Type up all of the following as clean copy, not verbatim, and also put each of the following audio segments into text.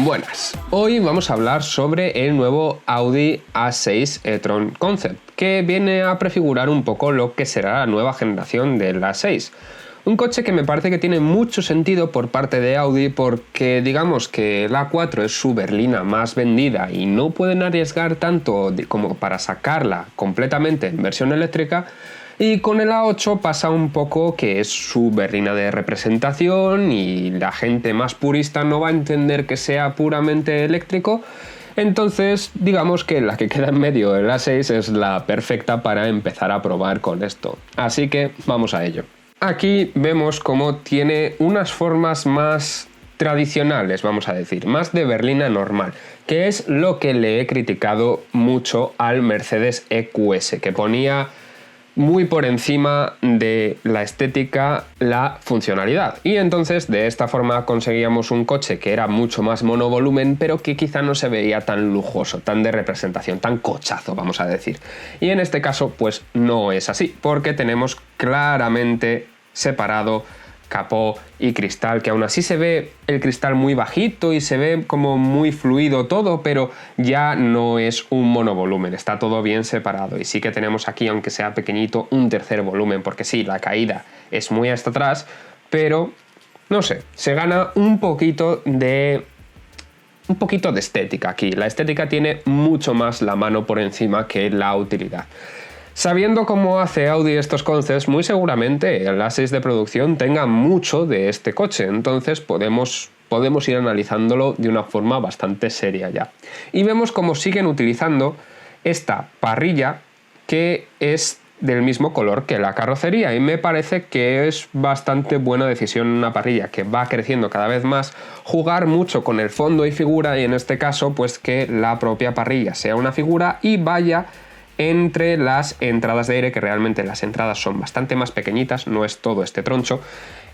Buenas, hoy vamos a hablar sobre el nuevo Audi A6 e-tron Concept, que viene a prefigurar un poco lo que será la nueva generación del A6. Un coche que me parece que tiene mucho sentido por parte de Audi porque digamos que el A4 es su berlina más vendida y no pueden arriesgar tanto como para sacarla completamente en versión eléctrica. Y con el A8 pasa un poco que es su berlina de representación y la gente más purista no va a entender que sea puramente eléctrico. Entonces, digamos que la que queda en medio, el A6, es la perfecta para empezar a probar con esto. Así que vamos a ello. Aquí vemos cómo tiene unas formas más tradicionales, vamos a decir, más de berlina normal, que es lo que le he criticado mucho al Mercedes EQS, que ponía muy por encima de la estética la funcionalidad, y entonces de esta forma conseguíamos un coche que era mucho más monovolumen pero que quizá no se veía tan lujoso, tan de representación, tan cochazo, vamos a decir. Y en este caso pues no es así, porque tenemos claramente separado capó y cristal, que aún así se ve el cristal muy bajito y se ve como muy fluido todo, pero ya no es un monovolumen, está todo bien separado. Y sí que tenemos aquí, aunque sea pequeñito, un tercer volumen, porque sí, la caída es muy hasta atrás, pero no sé, se gana un poquito de estética aquí. La estética tiene mucho más la mano por encima que la utilidad. Sabiendo cómo hace Audi estos concepts, muy seguramente el A6 de producción tenga mucho de este coche, entonces podemos ir analizándolo de una forma bastante seria ya. Y vemos cómo siguen utilizando esta parrilla que es del mismo color que la carrocería, y me parece que es bastante buena decisión una parrilla que va creciendo cada vez más, jugar mucho con el fondo y figura, y en este caso pues que la propia parrilla sea una figura y vaya entre las entradas de aire, que realmente las entradas son bastante más pequeñitas, no es todo este troncho,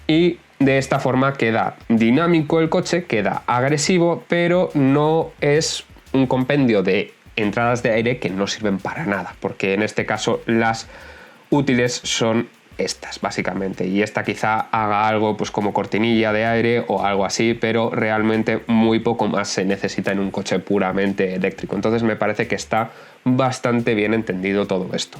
y de esta forma queda dinámico el coche, queda agresivo, pero no es un compendio de entradas de aire que no sirven para nada, porque en este caso las útiles son estas básicamente, y esta quizá haga algo pues como cortinilla de aire o algo así, pero realmente muy poco más se necesita en un coche puramente eléctrico. Entonces me parece que está bastante bien entendido todo esto.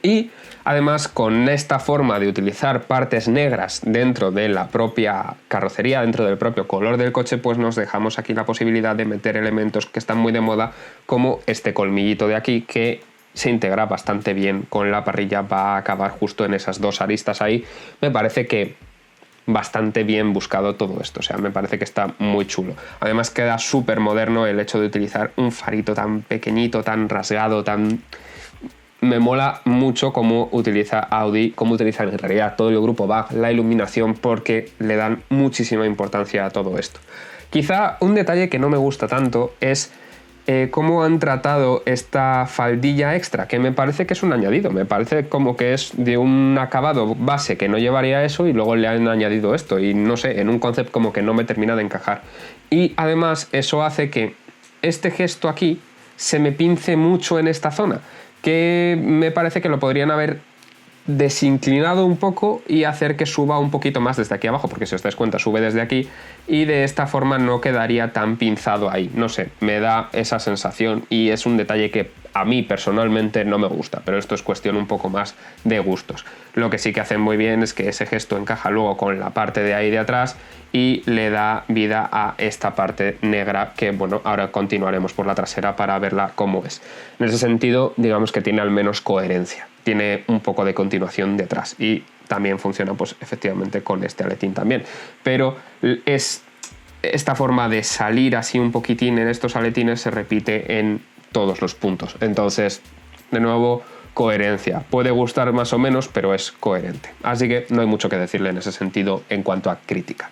Y además con esta forma de utilizar partes negras dentro de la propia carrocería, dentro del propio color del coche, pues nos dejamos aquí la posibilidad de meter elementos que están muy de moda, como este colmillito de aquí, que se integra bastante bien con la parrilla, va a acabar justo en esas dos aristas ahí. Me parece que bastante bien buscado todo esto, o sea, me parece que está muy chulo. Además queda súper moderno el hecho de utilizar un farito tan pequeñito, tan rasgado, tan... Me mola mucho cómo utiliza Audi, cómo utiliza en realidad todo el grupo VAG la iluminación, porque le dan muchísima importancia a todo esto. Quizá un detalle que no me gusta tanto es cómo han tratado esta faldilla extra, que me parece que es un añadido, me parece como que es de un acabado base que no llevaría eso y luego le han añadido esto, y no sé, en un concept como que no me termina de encajar. Y además eso hace que este gesto aquí se me pince mucho en esta zona, que me parece que lo podrían haber desinclinado un poco y hacer que suba un poquito más desde aquí abajo, porque si os dais cuenta sube desde aquí y de esta forma no quedaría tan pinzado ahí. No sé, me da esa sensación y es un detalle que a mí personalmente no me gusta, pero esto es cuestión un poco más de gustos. Lo que sí que hacen muy bien es que ese gesto encaja luego con la parte de ahí de atrás y le da vida a esta parte negra, que bueno, ahora continuaremos por la trasera para verla cómo es. En ese sentido, digamos que tiene al menos coherencia, tiene un poco de continuación detrás, y también funciona pues efectivamente con este aletín también, pero es esta forma de salir así un poquitín en estos aletines se repite en todos los puntos. Entonces, de nuevo, coherencia. Puede gustar más o menos, pero es coherente. Así que no hay mucho que decirle en ese sentido en cuanto a crítica.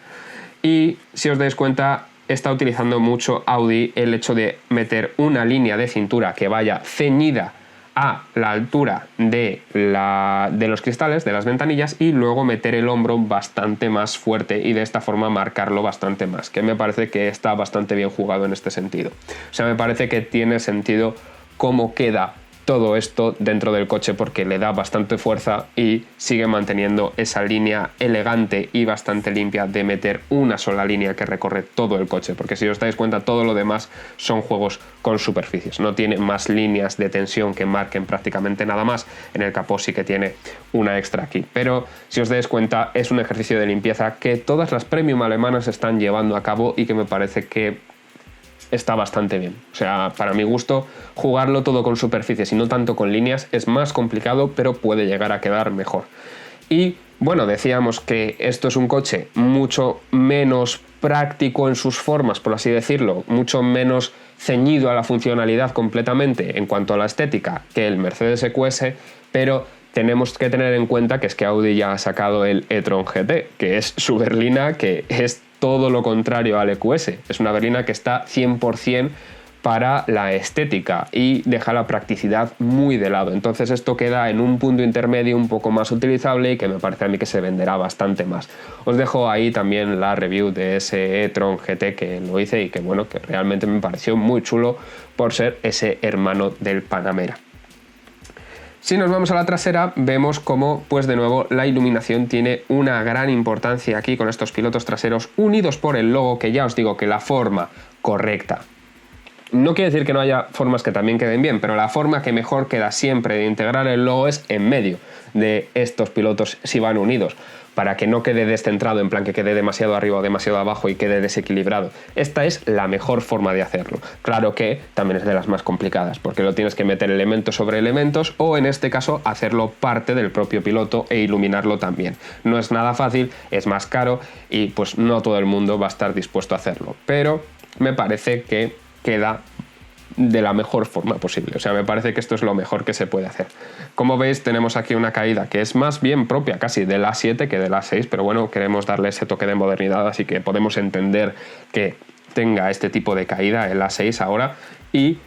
Y si os dais cuenta, está utilizando mucho Audi el hecho de meter una línea de cintura que vaya ceñida a la altura de los cristales, de las ventanillas, y luego meter el hombro bastante más fuerte y de esta forma marcarlo bastante más, que me parece que está bastante bien jugado en este sentido. O sea, me parece que tiene sentido cómo queda todo esto dentro del coche porque le da bastante fuerza y sigue manteniendo esa línea elegante y bastante limpia de meter una sola línea que recorre todo el coche, porque si os dais cuenta todo lo demás son juegos con superficies, no tiene más líneas de tensión que marquen prácticamente nada más. En el capó sí que tiene una extra aquí, pero si os dais cuenta es un ejercicio de limpieza que todas las premium alemanas están llevando a cabo y que me parece que está bastante bien. O sea, para mi gusto, jugarlo todo con superficies y no tanto con líneas es más complicado, pero puede llegar a quedar mejor. Y bueno, decíamos que esto es un coche mucho menos práctico en sus formas, por así decirlo, mucho menos ceñido a la funcionalidad completamente en cuanto a la estética que el Mercedes EQS, pero tenemos que tener en cuenta que es que Audi ya ha sacado el e-tron GT, que es su berlina, que es todo lo contrario al EQS. Es una berlina que está 100% para la estética y deja la practicidad muy de lado. Entonces esto queda en un punto intermedio un poco más utilizable y que me parece a mí que se venderá bastante más. Os dejo ahí también la review de ese e-tron GT que lo hice y que bueno, que realmente me pareció muy chulo por ser ese hermano del Panamera. Si nos vamos a la trasera, vemos cómo, pues de nuevo, la iluminación tiene una gran importancia aquí con estos pilotos traseros unidos por el logo, que ya os digo que la forma correcta. No quiere decir que no haya formas que también queden bien, pero la forma que mejor queda siempre de integrar el logo es en medio de estos pilotos si van unidos, para que no quede descentrado, en plan que quede demasiado arriba o demasiado abajo y quede desequilibrado. Esta es la mejor forma de hacerlo. Claro que también es de las más complicadas, porque lo tienes que meter elementos sobre elementos o en este caso hacerlo parte del propio piloto e iluminarlo también. No es nada fácil, es más caro y pues no todo el mundo va a estar dispuesto a hacerlo, pero me parece que queda de la mejor forma posible. O sea, me parece que esto es lo mejor que se puede hacer. Como veis, tenemos aquí una caída que es más bien propia casi del A7 que del A6, pero bueno, queremos darle ese toque de modernidad, así que podemos entender que tenga este tipo de caída el A6 ahora y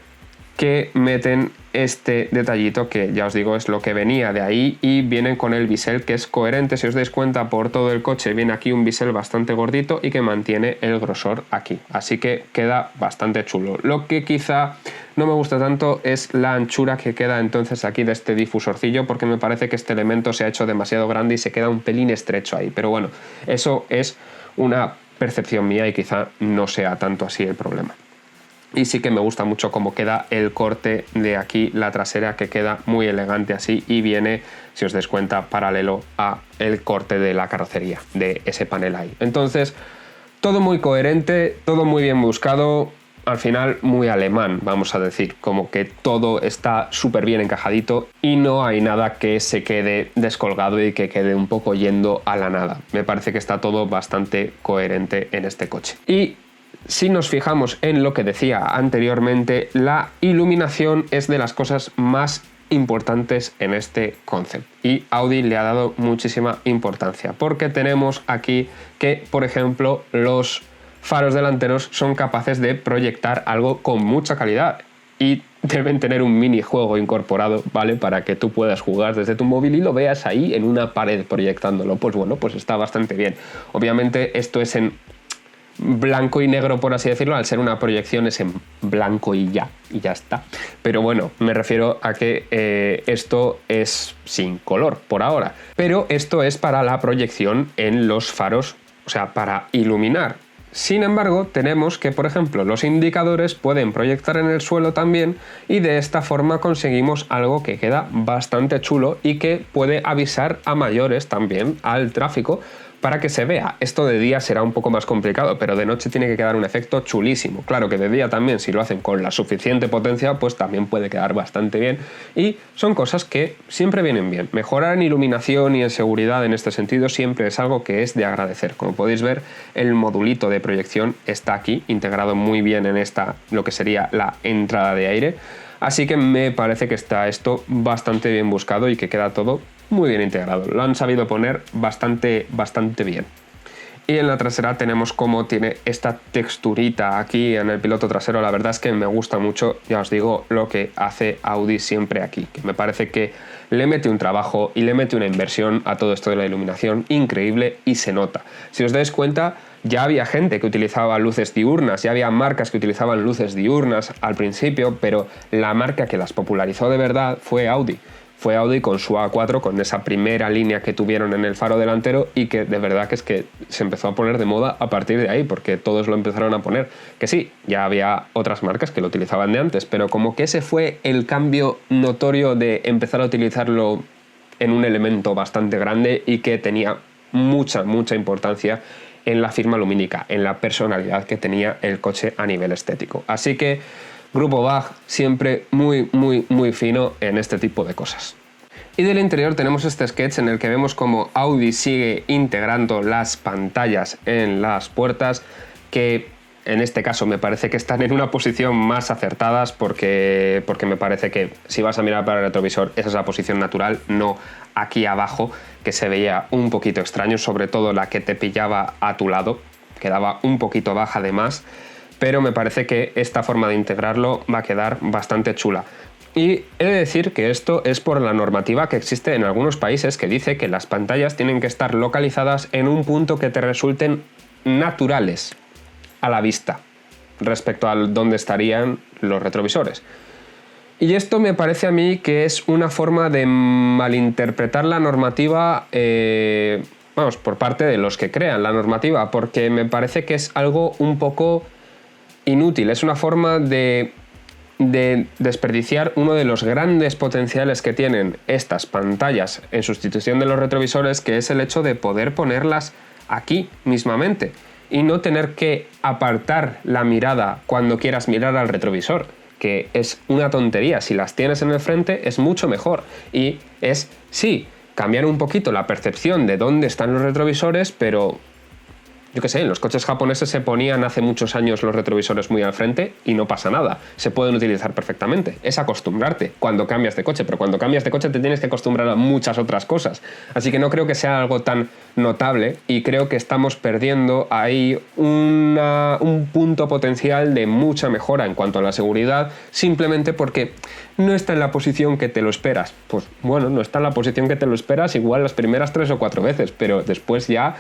que meten este detallito que ya os digo es lo que venía de ahí y vienen con el bisel que es coherente. Si os dais cuenta, por todo el coche viene aquí un bisel bastante gordito y que mantiene el grosor aquí, así que queda bastante chulo. Lo que quizá no me gusta tanto es la anchura que queda entonces aquí de este difusorcillo, porque me parece que este elemento se ha hecho demasiado grande y se queda un pelín estrecho ahí, pero bueno, eso es una percepción mía y quizá no sea tanto así el problema. Y sí que me gusta mucho cómo queda el corte de aquí, la trasera, que queda muy elegante así y viene, si os dais cuenta, paralelo a el corte de la carrocería, de ese panel ahí. Entonces, todo muy coherente, todo muy bien buscado, al final muy alemán, vamos a decir, como que todo está súper bien encajadito y no hay nada que se quede descolgado y que quede un poco yendo a la nada. Me parece que está todo bastante coherente en este coche. Y si nos fijamos en lo que decía anteriormente, la iluminación es de las cosas más importantes en este concept y Audi le ha dado muchísima importancia porque tenemos aquí que, por ejemplo, los faros delanteros son capaces de proyectar algo con mucha calidad y deben tener un minijuego incorporado, ¿vale? Para que tú puedas jugar desde tu móvil y lo veas ahí en una pared proyectándolo. Pues bueno, pues está bastante bien. Obviamente esto es en blanco y negro, por así decirlo, al ser una proyección es en blanco y ya está. Pero bueno, me refiero a que esto es sin color por ahora. Pero esto es para la proyección en los faros, o sea, para iluminar. Sin embargo, tenemos que, por ejemplo, los indicadores pueden proyectar en el suelo también y de esta forma conseguimos algo que queda bastante chulo y que puede avisar a mayores también al tráfico para que se vea. Esto de día será un poco más complicado, pero de noche tiene que quedar un efecto chulísimo. Claro que de día también, si lo hacen con la suficiente potencia, pues también puede quedar bastante bien. Y son cosas que siempre vienen bien. Mejorar en iluminación y en seguridad en este sentido siempre es algo que es de agradecer. Como podéis ver, el modulito de proyección está aquí, integrado muy bien en esta, lo que sería la entrada de aire. Así que me parece que está esto bastante bien buscado y que queda todo muy bien integrado. Lo han sabido poner bastante bien. Y en la trasera tenemos cómo tiene esta texturita aquí en el piloto trasero. La verdad es que me gusta mucho, ya os digo, lo que hace Audi siempre aquí, que me parece que le mete un trabajo y le mete una inversión a todo esto de la iluminación increíble y se nota. Si os dais cuenta, ya había gente que utilizaba luces diurnas, ya había marcas que utilizaban luces diurnas al principio, pero la marca que las popularizó de verdad fue Audi. Fue Audi con su A4, con esa primera línea que tuvieron en el faro delantero y que de verdad que es que se empezó a poner de moda a partir de ahí, porque todos lo empezaron a poner. Que sí, ya había otras marcas que lo utilizaban de antes, pero como que ese fue el cambio notorio de empezar a utilizarlo en un elemento bastante grande y que tenía mucha importancia en la firma lumínica, en la personalidad que tenía el coche a nivel estético. Así que Grupo Bach siempre muy fino en este tipo de cosas. Y del interior tenemos este sketch en el que vemos como Audi sigue integrando las pantallas en las puertas, que en este caso me parece que están en una posición más acertadas porque me parece que si vas a mirar para el retrovisor esa es la posición natural, no aquí abajo, que se veía un poquito extraño, sobre todo la que te pillaba a tu lado, quedaba un poquito baja de más, pero me parece que esta forma de integrarlo va a quedar bastante chula. Y he de decir que esto es por la normativa que existe en algunos países que dice que las pantallas tienen que estar localizadas en un punto que te resulten naturales a la vista respecto a dónde estarían los retrovisores. Y esto me parece a mí que es una forma de malinterpretar la normativa, por parte de los que crean la normativa, porque me parece que es algo un poco inútil, es una forma de desperdiciar uno de los grandes potenciales que tienen estas pantallas en sustitución de los retrovisores, que es el hecho de poder ponerlas aquí mismamente y no tener que apartar la mirada cuando quieras mirar al retrovisor, que es una tontería. Si las tienes en el frente es mucho mejor y es, sí, cambiar un poquito la percepción de dónde están los retrovisores, pero yo qué sé, en los coches japoneses se ponían hace muchos años los retrovisores muy al frente y no pasa nada, se pueden utilizar perfectamente. Es acostumbrarte cuando cambias de coche, pero cuando cambias de coche te tienes que acostumbrar a muchas otras cosas. Así que no creo que sea algo tan notable y creo que estamos perdiendo ahí un punto potencial de mucha mejora en cuanto a la seguridad, simplemente porque no está en la posición que te lo esperas. Pues bueno, no está en la posición que te lo esperas igual las primeras 3 o 4 veces, pero después ya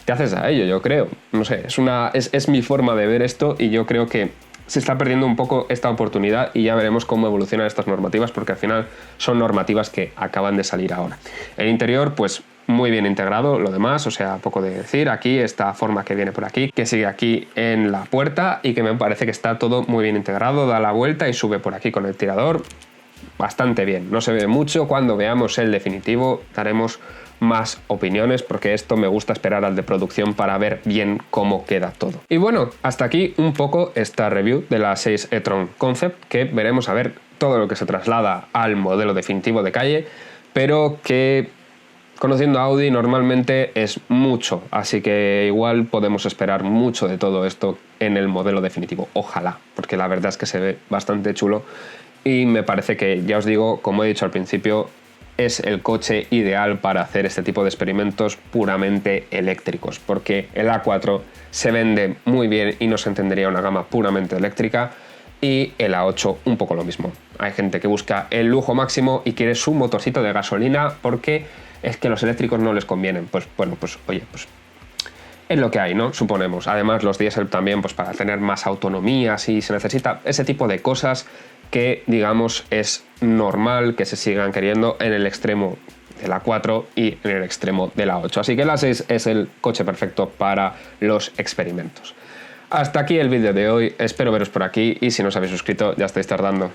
te haces a ello, yo creo. No sé, es mi forma de ver esto y yo creo que se está perdiendo un poco esta oportunidad y ya veremos cómo evolucionan estas normativas, porque al final son normativas que acaban de salir ahora. El interior, pues muy bien integrado, lo demás, o sea, poco de decir. Aquí esta forma que viene por aquí, que sigue aquí en la puerta y que me parece que está todo muy bien integrado, da la vuelta y sube por aquí con el tirador. Bastante bien, no se ve mucho. Cuando veamos el definitivo daremos más opiniones, porque esto me gusta esperar al de producción para ver bien cómo queda todo. Y bueno, hasta aquí un poco esta review de la 6 e-tron Concept, que veremos a ver todo lo que se traslada al modelo definitivo de calle, pero que conociendo a Audi normalmente es mucho, así que igual podemos esperar mucho de todo esto en el modelo definitivo, ojalá, porque la verdad es que se ve bastante chulo y me parece que, ya os digo, como he dicho al principio, es el coche ideal para hacer este tipo de experimentos puramente eléctricos, porque el A4 se vende muy bien y no se entendería una gama puramente eléctrica, y el A8 un poco lo mismo. Hay gente que busca el lujo máximo y quiere su motorcito de gasolina porque es que los eléctricos no les convienen. Pues bueno, pues oye, pues es lo que hay, ¿no? Suponemos. Además los diésel también, pues para tener más autonomía, si se necesita ese tipo de cosas que, digamos, es normal que se sigan queriendo en el extremo de la 4 y en el extremo de la 8. Así que la 6 es el coche perfecto para los experimentos. Hasta aquí el vídeo de hoy, espero veros por aquí y si no os habéis suscrito ya estáis tardando.